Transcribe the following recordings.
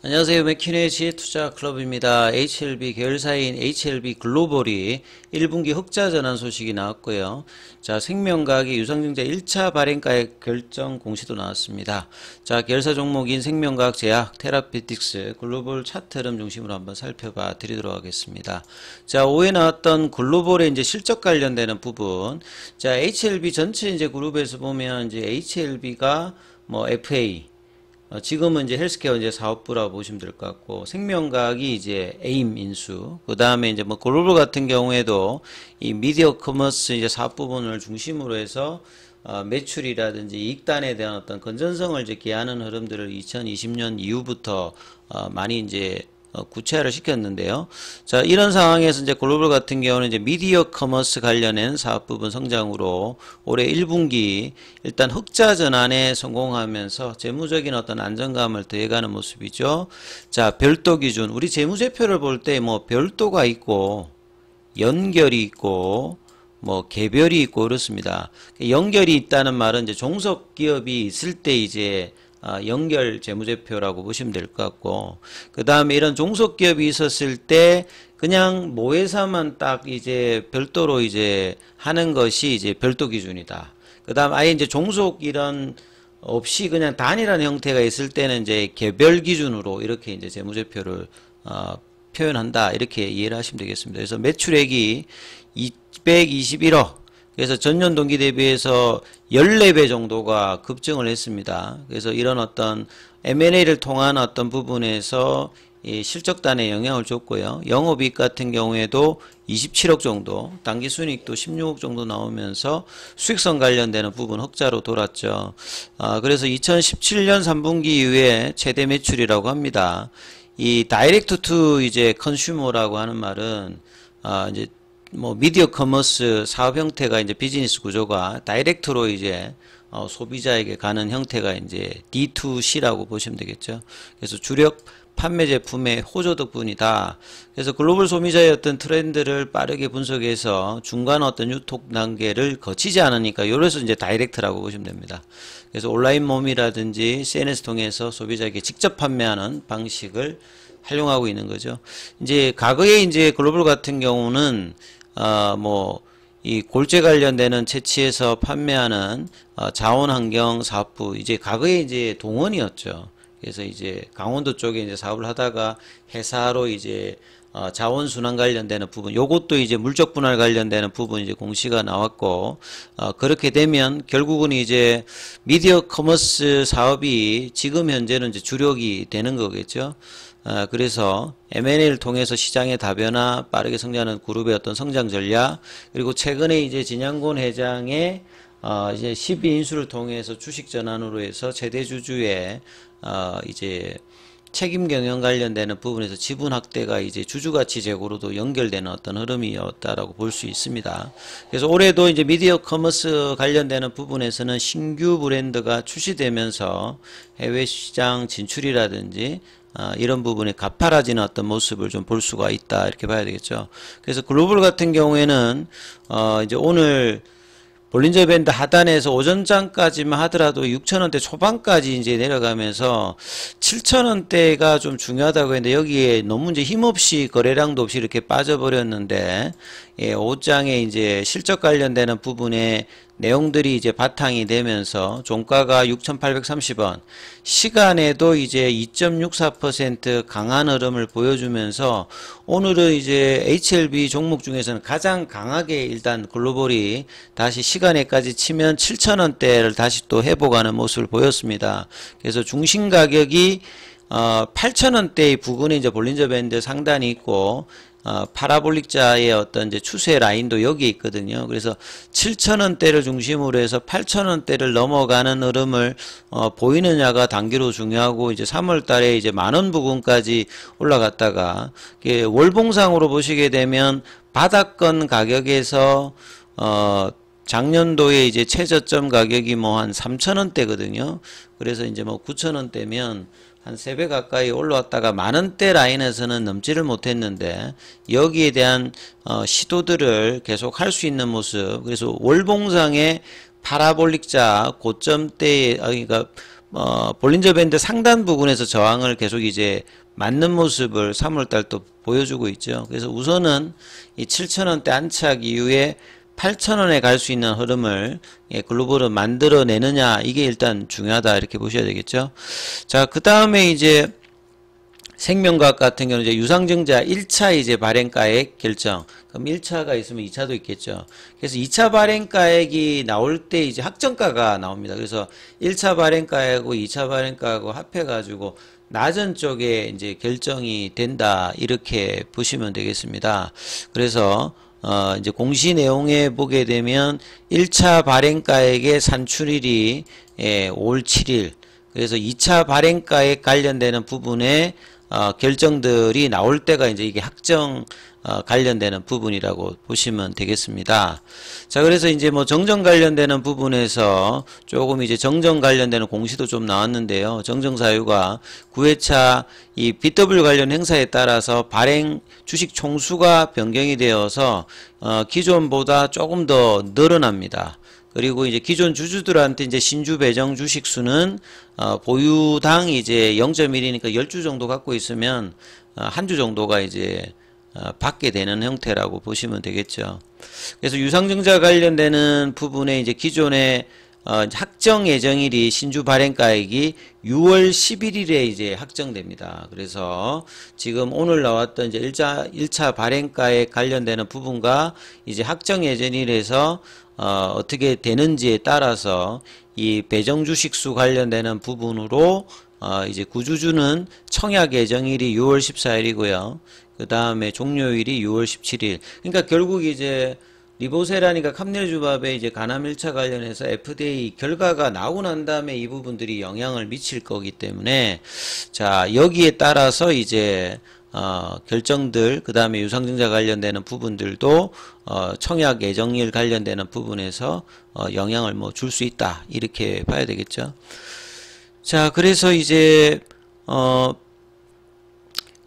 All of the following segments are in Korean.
안녕하세요. 맥키네 지혜투자클럽입니다. HLB 계열사인 HLB 글로벌이 1분기 흑자 전환 소식이 나왔고요. 자, 생명과학의 유상증자 1차 발행가액 결정 공시도 나왔습니다. 자, 계열사 종목인 생명과학 제약, 테라피틱스, 글로벌 차트 흐름 중심으로 한번 살펴봐 드리도록 하겠습니다. 자, 5회 나왔던 글로벌의 이제 실적 관련되는 부분. 자, HLB 전체 이제 그룹에서 보면 이제 HLB가 뭐 FA, 지금은 이제 헬스케어 이제 사업부라고 보시면 될 것 같고, 생명과학이 이제 에임 인수, 그 다음에 이제 뭐 글로벌 같은 경우에도 이 미디어 커머스 이제 사업 부분을 중심으로 해서 매출이라든지 이익단에 대한 어떤 건전성을 이제 기하는 흐름들을 2020년 이후부터 많이 이제 구체화를 시켰는데요. 자, 이런 상황에서 이제 글로벌 같은 경우는 이제 미디어 커머스 관련된 사업 부분 성장으로 올해 1분기 일단 흑자 전환에 성공하면서 재무적인 어떤 안정감을 더해가는 모습이죠. 자, 별도 기준. 우리 재무제표를 볼 때 뭐 별도가 있고 연결이 있고 뭐 개별이 있고 그렇습니다. 연결이 있다는 말은 이제 종속 기업이 있을 때 이제 연결 재무제표라고 보시면 될 것 같고, 그 다음에 이런 종속기업이 있었을 때 그냥 모회사만 딱 이제 별도로 이제 하는 것이 이제 별도 기준이다. 그 다음 아예 이제 종속 이런 없이 그냥 단일한 형태가 있을 때는 이제 개별 기준으로 이렇게 이제 재무제표를 표현한다. 이렇게 이해를 하시면 되겠습니다. 그래서 매출액이 221억. 그래서 전년 동기 대비해서 14배 정도가 급증을 했습니다. 그래서 이런 어떤 M&A를 통한 어떤 부분에서 이 실적단에 영향을 줬고요. 영업이익 같은 경우에도 27억 정도, 당기순이익도 16억 정도 나오면서 수익성 관련되는 부분 흑자로 돌았죠. 그래서 2017년 3분기 이후에 최대 매출이라고 합니다. 이 다이렉트 투 이제 컨슈머라고 하는 말은 이제 뭐 미디어 커머스 사업 형태가 이제 비즈니스 구조가 다이렉트로 이제 소비자에게 가는 형태가 이제 D2C라고 보시면 되겠죠. 그래서 주력 판매 제품의 호조 덕분이다. 그래서 글로벌 소비자의 어떤 트렌드를 빠르게 분석해서 중간 어떤 유통 단계를 거치지 않으니까 이래서 이제 다이렉트라고 보시면 됩니다. 그래서 온라인 몸이라든지 SNS 통해서 소비자에게 직접 판매하는 방식을 활용하고 있는 거죠. 이제 과거에 이제 글로벌 같은 경우는 이 골재 관련되는 채취해서 판매하는 자원환경 사업부, 이제 과거에 이제 동원이었죠. 그래서 이제 강원도 쪽에 이제 사업을 하다가 회사로 이제 자원순환 관련되는 부분, 요것도 이제 물적 분할 관련되는 부분 이제 공시가 나왔고, 그렇게 되면 결국은 이제 미디어 커머스 사업이 지금 현재는 이제 주력이 되는 거겠죠. 그래서 M&A를 통해서 시장의 다변화, 빠르게 성장하는 그룹의 어떤 성장 전략, 그리고 최근에 이제 진양곤 회장의 이제 12인수를 통해서 주식 전환으로 해서 최대 주주의 이제 책임 경영 관련되는 부분에서 지분 확대가 이제 주주가치 제고로도 연결되는 어떤 흐름이었다라고 볼 수 있습니다. 그래서 올해도 이제 미디어 커머스 관련되는 부분에서는 신규 브랜드가 출시되면서 해외 시장 진출이라든지 이런 부분이 가파라지는 어떤 모습을 좀 볼 수가 있다, 이렇게 봐야 되겠죠. 그래서 글로벌 같은 경우에는 이제 오늘 볼린저 밴드 하단에서 오전장까지만 하더라도 6,000원대 초반까지 이제 내려가면서 7,000원대가 좀 중요하다고 했는데, 여기에 너무 이제 힘없이 거래량도 없이 이렇게 빠져버렸는데, 예, 오장에 이제 실적 관련되는 부분에 내용들이 이제 바탕이 되면서 종가가 6,830원, 시간에도 이제 2.64% 강한 흐름을 보여주면서 오늘은 이제 HLB 종목 중에서는 가장 강하게 일단 글로벌이 다시 시간에까지 치면 7,000원대를 다시 또 회복하는 모습을 보였습니다. 그래서 중심 가격이 8,000원대의 부근에 이제 볼린저 밴드 상단이 있고, 파라볼릭자의 어떤 이제 추세 라인도 여기에 있거든요. 그래서 7,000원대를 중심으로 해서 8,000원대를 넘어가는 흐름을 보이느냐가 단기로 중요하고, 이제 3월 달에 이제 만원 부근까지 올라갔다가 월봉상으로 보시게 되면 바닥권 가격에서 작년도에 이제 최저점 가격이 뭐 한 3,000원대거든요. 그래서 이제 뭐 9,000원대면 한 3배 가까이 올라왔다가 만원대 라인에서는 넘지를 못했는데, 여기에 대한 시도들을 계속 할 수 있는 모습. 그래서 월봉상의 파라볼릭자 고점대에, 그러니까 볼린저 밴드 상단 부분에서 저항을 계속 이제 맞는 모습을 3월달 또 보여주고 있죠. 그래서 우선은 이 7,000원대 안착 이후에 8,000원에 갈 수 있는 흐름을 글로벌은 만들어내느냐, 이게 일단 중요하다 이렇게 보셔야 되겠죠. 자, 그 다음에 이제 생명과학 같은 경우는 이제 유상증자 1차 이제 발행가액 결정. 그럼 1차가 있으면 2차도 있겠죠. 그래서 2차 발행가액이 나올 때 이제 확정가가 나옵니다. 그래서 1차 발행가액하고 2차 발행가하고 합해가지고 낮은 쪽에 이제 결정이 된다, 이렇게 보시면 되겠습니다. 그래서 이제 공시 내용에 보게 되면 1차 발행가액의 산출일이 5월 7일. 그래서 2차 발행가액 관련되는 부분에 결정들이 나올 때가 이제 이게 확정 관련되는 부분이라고 보시면 되겠습니다. 자, 그래서 이제 뭐 정정 관련되는 부분에서 조금 이제 정정 관련되는 공시도 좀 나왔는데요. 정정 사유가 9회차 이 BW 관련 행사에 따라서 발행 주식 총수가 변경이 되어서 기존보다 조금 더 늘어납니다. 그리고 이제 기존 주주들한테 이제 신주 배정 주식 수는 보유당 이제 0.1이니까 10주 정도 갖고 있으면 한 주 정도가 이제 받게 되는 형태라고 보시면 되겠죠. 그래서 유상증자 관련되는 부분에 이제 기존의 확정 예정일이 신주 발행가액이 6월 11일에 이제 확정됩니다. 그래서 지금 오늘 나왔던 이제 1차 발행가액 관련되는 부분과 이제 확정 예정일에서 어떻게 되는지에 따라서 이 배정 주식수 관련되는 부분으로 이제 구주주는 청약 예정일이 6월 14일이고요. 그 다음에 종료일이 6월 17일. 그러니까 결국 이제 리보세라니까 캄넬주밥의 이제 가남 1차 관련해서 FDA 결과가 나오고 난 다음에 이 부분들이 영향을 미칠 거기 때문에, 자, 여기에 따라서 이제 결정들, 그 다음에 유상증자 관련되는 부분들도 청약 예정일 관련되는 부분에서 영향을 뭐 줄 수 있다, 이렇게 봐야 되겠죠. 자, 그래서 이제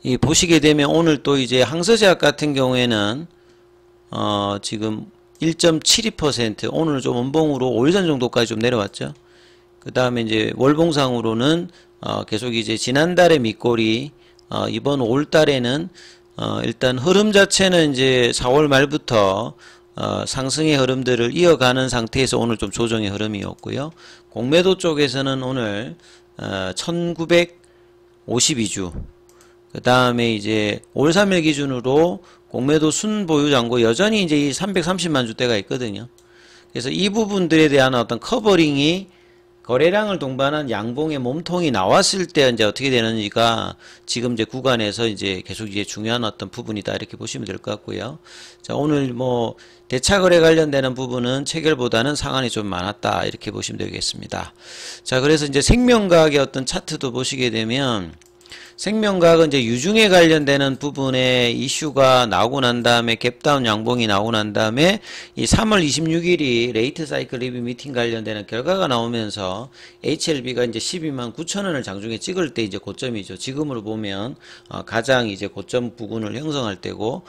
이 보시게 되면 오늘 또 이제 항서제약 같은 경우에는 지금 1.72% 오늘 좀 원봉으로 5일 전 정도까지 좀 내려왔죠. 그 다음에 이제 월봉상으로는 계속 이제 지난달의 밑골이 이번 5월 달에는 일단 흐름 자체는 이제 4월 말부터 상승의 흐름들을 이어가는 상태에서 오늘 좀 조정의 흐름이었고요. 공매도 쪽에서는 오늘 1952주, 그 다음에 이제 5월 3일 기준으로 공매도 순보유 잔고 여전히 이제 이 330만 주대가 있거든요. 그래서 이 부분들에 대한 어떤 커버링이 거래량을 동반한 양봉의 몸통이 나왔을 때 이제 어떻게 되는지가 지금 이제 구간에서 이제 계속 이제 중요한 어떤 부분이다, 이렇게 보시면 될 것 같고요. 자, 오늘 뭐 대차 거래 관련되는 부분은 체결보다는 상한이 좀 많았다, 이렇게 보시면 되겠습니다. 자, 그래서 이제 생명과학의 어떤 차트도 보시게 되면 생명과학은 이제 유중에 관련되는 부분에 이슈가 나오고 난 다음에 갭다운 양봉이 나오고 난 다음에 이 3월 26일이 레이트 사이클 리뷰 미팅 관련되는 결과가 나오면서 HLB가 이제 12만 9천원을 장중에 찍을 때 이제 고점이죠. 지금으로 보면 가장 이제 고점 부근을 형성할 때고,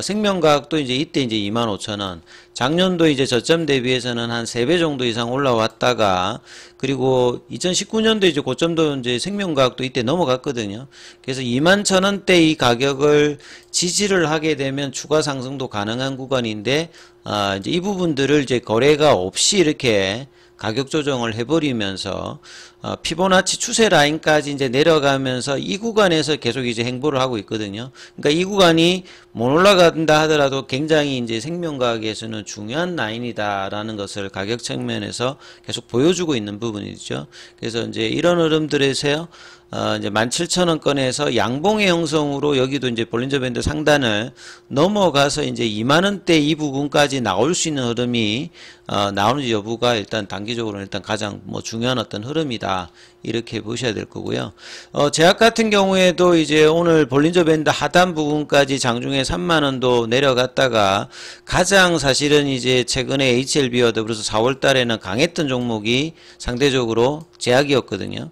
생명과학도 이제 이때 이제 2만 5천원, 작년도 이제 저점 대비해서는 한 3배 정도 이상 올라왔다가, 그리고 2019년도 이제 고점도 이제 생명과학도 이때 넘어갔거든요. 그래서 2만 1,000원대 이 가격을 지지를 하게 되면 추가 상승도 가능한 구간인데, 이제 이 부분들을 이제 거래가 없이 이렇게 가격 조정을 해버리면서 피보나치 추세 라인까지 이제 내려가면서 이 구간에서 계속 이제 행보를 하고 있거든요. 그러니까 이 구간이 못 올라간다 하더라도 굉장히 이제 생명과학에서는 중요한 라인이다라는 것을 가격 측면에서 계속 보여주고 있는 부분이죠. 그래서 이제 이런 흐름들에서 이제 17,000원권에서 양봉의 형성으로 여기도 이제 볼린저 밴드 상단을 넘어가서 이제 2만원대 이 부분까지 나올 수 있는 흐름이 나오는지 여부가 일단 단기적으로는 일단 가장 뭐 중요한 어떤 흐름이다, 이렇게 보셔야 될 거고요. 제약 같은 경우에도 이제 오늘 볼린저 밴드 하단 부분까지 장중에 3만원도 내려갔다가 가장 사실은 이제 최근에 HLB와 더불어서 4월 달에는 강했던 종목이 상대적으로 제약이었거든요.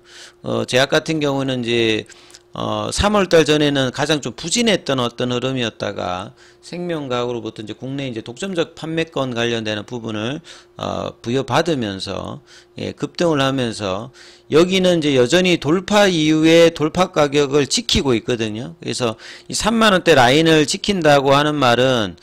제약 같은 경우는 이제 3월달 전에는 가장 좀 부진했던 어떤 흐름이었다가 생명과학으로부터 이제 국내 이제 독점적 판매권 관련되는 부분을 부여받으면서 예, 급등을 하면서 여기는 이제 여전히 돌파 이후에 돌파 가격을 지키고 있거든요. 그래서 이 3만원대 라인을 지킨다고 하는 말은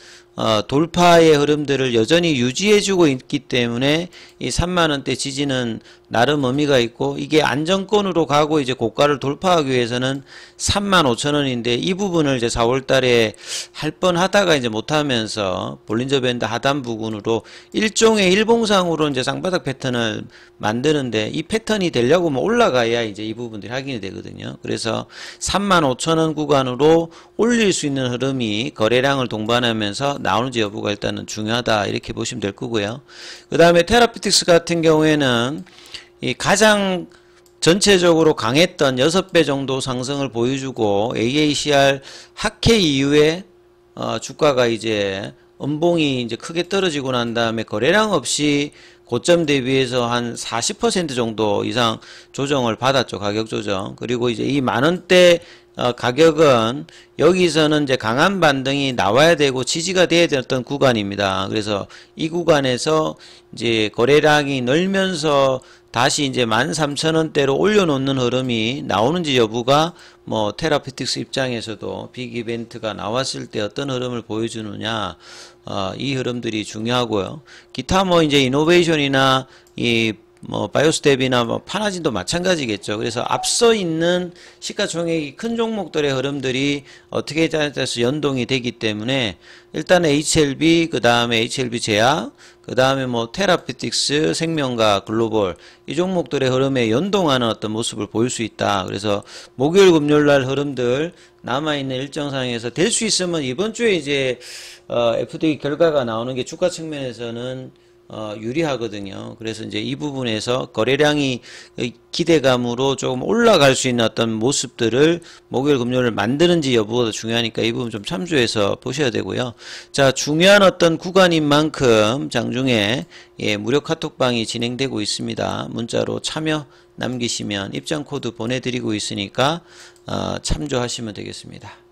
돌파의 흐름들을 여전히 유지해주고 있기 때문에 이 3만원대 지지는 나름 의미가 있고, 이게 안정권으로 가고 이제 고가를 돌파하기 위해서는 35,000원인데 이 부분을 이제 4월달에 할 뻔 하다가 이제 못하면서 볼린저 밴드 하단 부근으로 일종의 일봉상으로 이제 쌍바닥 패턴을 만드는데, 이 패턴이 되려고 뭐 올라가야 이제 이 부분들이 확인이 되거든요. 그래서 35,000원 구간으로 올릴 수 있는 흐름이 거래량을 동반하면서 나오는지 여부가 일단은 중요하다, 이렇게 보시면 될 거고요. 그 다음에 테라피틱스 같은 경우에는 이 가장 전체적으로 강했던 6배 정도 상승을 보여주고 AACR 하회 이후에 주가가 이제 음봉이 이제 크게 떨어지고 난 다음에 거래량 없이 고점 대비해서 한 40% 정도 이상 조정을 받았죠. 가격 조정. 그리고 이제 이 만원대 가격은 여기서는 이제 강한 반등이 나와야 되고 지지가 돼야 되었던 구간입니다. 그래서 이 구간에서 이제 거래량이 늘면서 다시 이제 13,000원대로 올려놓는 흐름이 나오는지 여부가 뭐 테라피틱스 입장에서도 빅 이벤트가 나왔을 때 어떤 흐름을 보여주느냐, 이 흐름들이 중요하고요. 기타 뭐 이제 이노베이션이나 이 뭐 바이오스텝이나 뭐 파나진도 마찬가지겠죠. 그래서 앞서 있는 시가총액이 큰 종목들의 흐름들이 어떻게 따라서 연동이 되기 때문에 일단 HLB, 그 다음에 HLB 제약, 그 다음에 뭐 테라피틱스, 생명과 글로벌, 이 종목들의 흐름에 연동하는 어떤 모습을 보일 수 있다. 그래서 목요일 금요일 날 흐름들 남아있는 일정상에서 될 수 있으면 이번 주에 이제 FDA 결과가 나오는 게 주가 측면에서는 유리하거든요. 그래서 이제 이 부분에서 거래량이 기대감으로 조금 올라갈 수 있는 어떤 모습들을 목요일 금요일 만드는지 여부가 중요하니까 이 부분 좀 참조해서 보셔야 되고요. 자, 중요한 어떤 구간인 만큼 장중에 예, 무료 카톡방이 진행되고 있습니다. 문자로 참여 남기시면 입장 코드 보내드리고 있으니까 참조하시면 되겠습니다.